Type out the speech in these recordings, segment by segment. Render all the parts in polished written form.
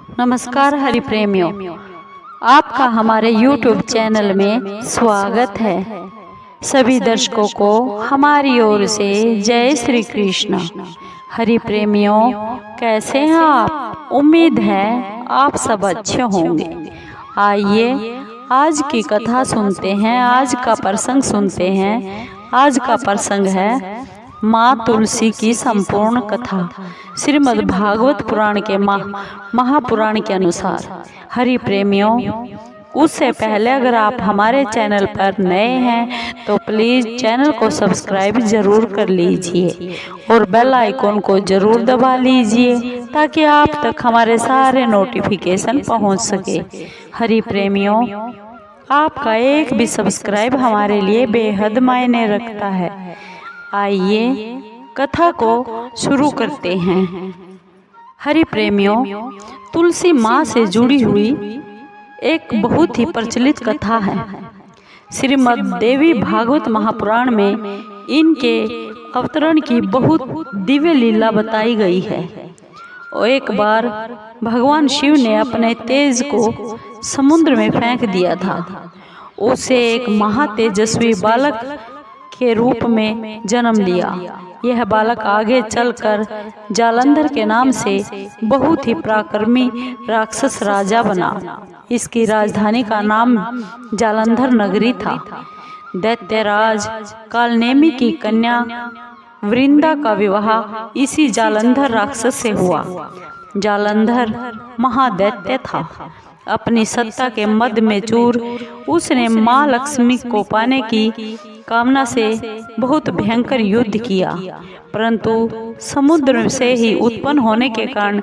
नमस्कार हरि प्रेमियों, आपका हमारे YouTube चैनल में स्वागत है। सभी दर्शकों को हमारी ओर से जय श्री कृष्ण। हरि प्रेमियों, कैसे हैं आप? उम्मीद है आप सब अच्छे होंगे। आइए आज की कथा सुनते हैं, आज का प्रसंग सुनते हैं। आज का प्रसंग है माँ तुलसी की संपूर्ण कथा, श्रीमद् भागवत पुराण के महापुराण के अनुसार। हरि प्रेमियों, उससे पहले अगर आप हमारे चैनल पर नए हैं तो प्लीज चैनल को सब्सक्राइब जरूर कर लीजिए और बेल आइकॉन को जरूर दबा लीजिए ताकि आप तक हमारे सारे नोटिफिकेशन पहुंच सके। हरि प्रेमियों, आपका एक भी सब्सक्राइब हमारे लिए बेहद मायने रखता है। आइए कथा को शुरू करते हैं। हरि प्रेमियों, तुलसी माँ से जुड़ी हुई एक बहुत ही प्रचलित कथा है। श्रीमद् देवी भागवत महापुराण में इनके अवतरण की बहुत दिव्य लीला बताई गई है। और एक बार भगवान शिव ने अपने तेज को समुद्र में फेंक दिया था। उसे एक महातेजस्वी बालक के रूप में जन्म लिया। यह बालक आगे चलकर जालंधर के नाम से बहुत ही पराक्रमी राक्षस राजा बना। इसकी राजधानी का नाम जालंधर नगरी था। दैत्यराज कालनेमी की कन्या वृंदा का विवाह इसी जालंधर राक्षस से हुआ। जालंधर महादैत्य था। अपनी सत्ता के मद में चूर उसने माँ लक्ष्मी को पाने की कामना से बहुत भयंकर युद्ध किया, परंतु समुद्र से ही उत्पन्न होने के कारण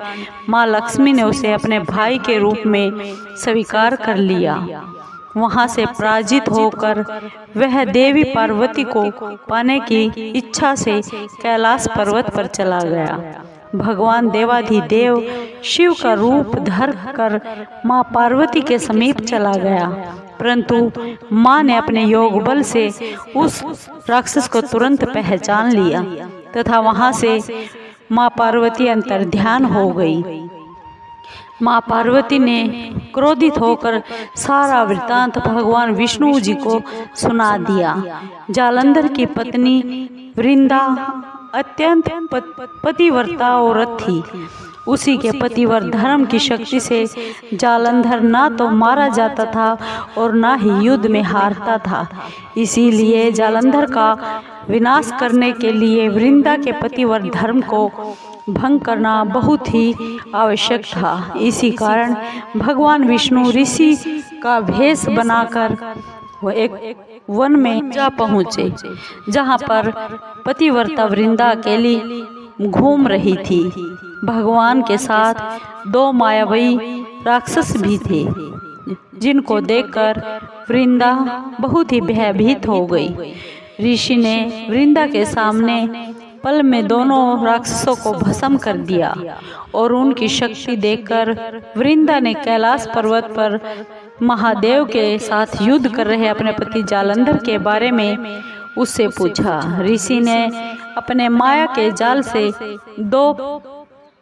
माँ लक्ष्मी ने उसे अपने भाई के रूप में स्वीकार कर लिया। वहां से पराजित होकर वह देवी पार्वती को पाने की इच्छा से कैलाश पर्वत पर चला गया। भगवान देवाधिदेव शिव का रूप धर कर माँ पार्वती के समीप चला गया, परंतु माँ ने अपने योग बल से उस राक्षस को तुरंत पहचान लिया तथा वहां से माँ पार्वती अंतर्ध्यान हो गई। माँ पार्वती ने क्रोधित होकर सारा वृत्तांत भगवान विष्णु जी को सुना दिया। जालंधर की पत्नी वृंदा अत्यंत पतिव्रता औरत थी। उसी के पतिव्रत धर्म की शक्ति से जालंधर ना तो मारा जाता था और ना ही युद्ध में हारता था। इसीलिए जालंधर का विनाश करने के लिए वृंदा के पतिव्रत धर्म को भंग करना बहुत ही आवश्यक था। इसी कारण भगवान विष्णु ऋषि का भेष बनाकर वो एक वन में जा पहुँचे, जहाँ पर पतिव्रता वृंदा अकेली घूम रही थी। भगवान के साथ दो मायावी राक्षस भी थे, जिनको देखकर वृंदा बहुत ही भयभीत हो गई। ऋषि ने वृंदा के सामने पल में दोनों राक्षसों को भस्म कर दिया और उनकी शक्ति देखकर वृंदा ने कैलाश पर्वत पर महादेव के साथ युद्ध कर रहे अपने पति जालंधर के बारे में उससे पूछा। ऋषि ने अपने माया के जाल से दो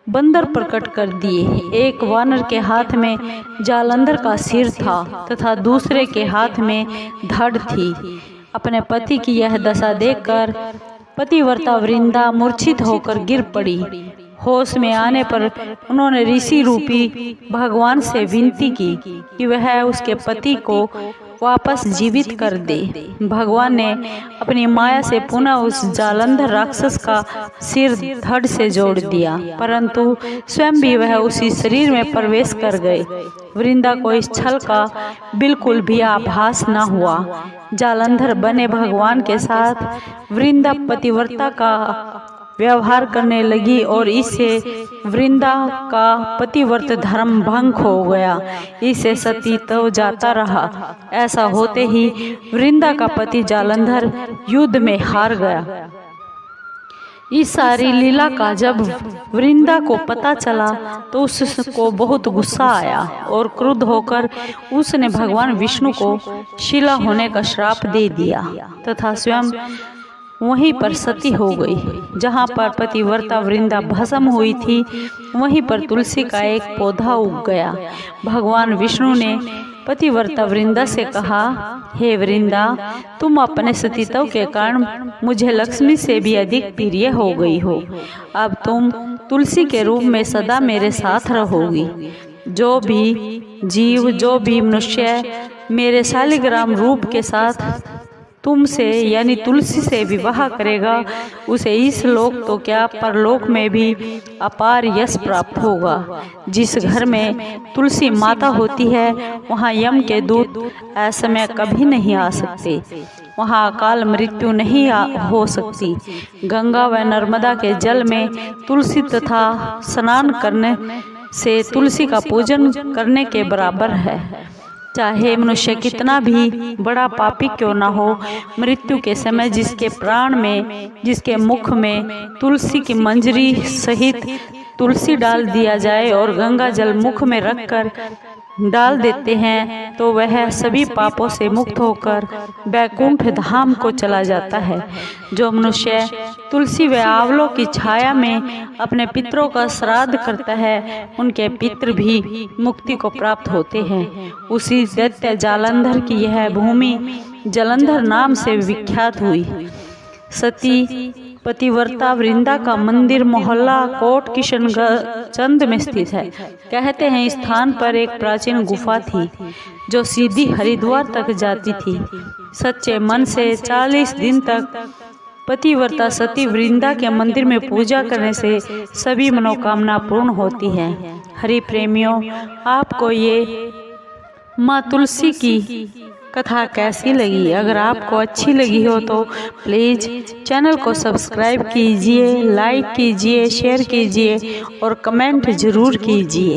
बंदर प्रकट कर दिए। एक वानर के हाथ में जालंधर का सिर था तथा दूसरे के हाथ में धड़ थी। अपने पति की यह दशा देखकर पतिव्रता वृंदा मूर्छित होकर गिर पड़ी। होश में आने पर उन्होंने ऋषि रूपी भगवान से विनती की कि वह उसके पति को वापस जीवित कर दे। भगवान ने अपनी माया से पुनः उस जालंधर राक्षस का सिर धड़ से जोड़ दिया, परंतु स्वयं भी वह उसी शरीर में प्रवेश कर गए। वृंदा को इस छल का बिल्कुल भी आभास न हुआ। जालंधर बने भगवान के साथ वृंदा पतिव्रता का व्यवहार करने लगी और इससे वृंदा का पतिव्रत धर्म भंग हो गया। इससे सती तो जाता रहा। ऐसा होते ही वृंदा का पति जालंधर युद्ध में हार गया। इस सारी लीला का जब वृंदा को पता चला तो उसको बहुत गुस्सा आया और क्रुद्ध होकर उसने भगवान विष्णु को शिला होने का श्राप दे दिया तथा स्वयं वहीं पर सती हो गई। जहाँ पर पतिव्रता वृंदा भस्म हुई थी, वहीं पर तुलसी का एक पौधा उग गया। भगवान विष्णु ने पतिव्रता वृंदा से कहा, हे वृंदा, तुम अपने सतीत्व के कारण मुझे लक्ष्मी से भी अधिक प्रिय हो गई हो। अब तुम तुलसी के रूप में सदा मेरे साथ रहोगी। जो भी जीव, जो भी मनुष्य मेरे शालिग्राम रूप के साथ तुमसे यानी तुलसी से विवाह करेगा, उसे इस लोक तो क्या परलोक में भी अपार यश प्राप्त होगा। जिस घर में तुलसी माता होती है, वहाँ यम के दूत असमय कभी नहीं आ सकते, वहाँ अकाल मृत्यु नहीं हो सकती। गंगा व नर्मदा के जल में तुलसी तथा स्नान करने से तुलसी का पूजन करने के बराबर है। चाहे मनुष्य कितना भी बड़ा पापी क्यों ना हो, मृत्यु के समय जिसके प्राण में, जिसके मुख में तुलसी की मंजरी सहित तुलसी डाल दिया जाए और गंगा जल मुख में रखकर डाल देते हैं, तो वह सभी पापों से मुक्त होकर वैकुंठ धाम को चला जाता है। जो मनुष्य तुलसी व आंवलों की छाया में अपने पितरों का श्राद्ध करता है, उनके पितृ भी मुक्ति को प्राप्त होते हैं। उसी दैत्य जालंधर की यह भूमि जलंधर नाम से विख्यात हुई। सती पतिव्रता वृंदा का मंदिर मोहल्ला कोट किशनगंज में स्थित है। कहते हैं इस स्थान पर एक प्राचीन गुफा थी जो सीधी हरिद्वार तक जाती थी। सच्चे मन से 40 दिन तक पतिव्रता सती वृंदा के मंदिर में पूजा करने से सभी मनोकामना पूर्ण होती है। हरि प्रेमियों, आपको ये माँ तुलसी की कथा कैसी लगी? अगर आपको अच्छी लगी हो तो प्लीज़ चैनल को सब्सक्राइब कीजिए, लाइक कीजिए, शेयर कीजिए और कमेंट ज़रूर कीजिए।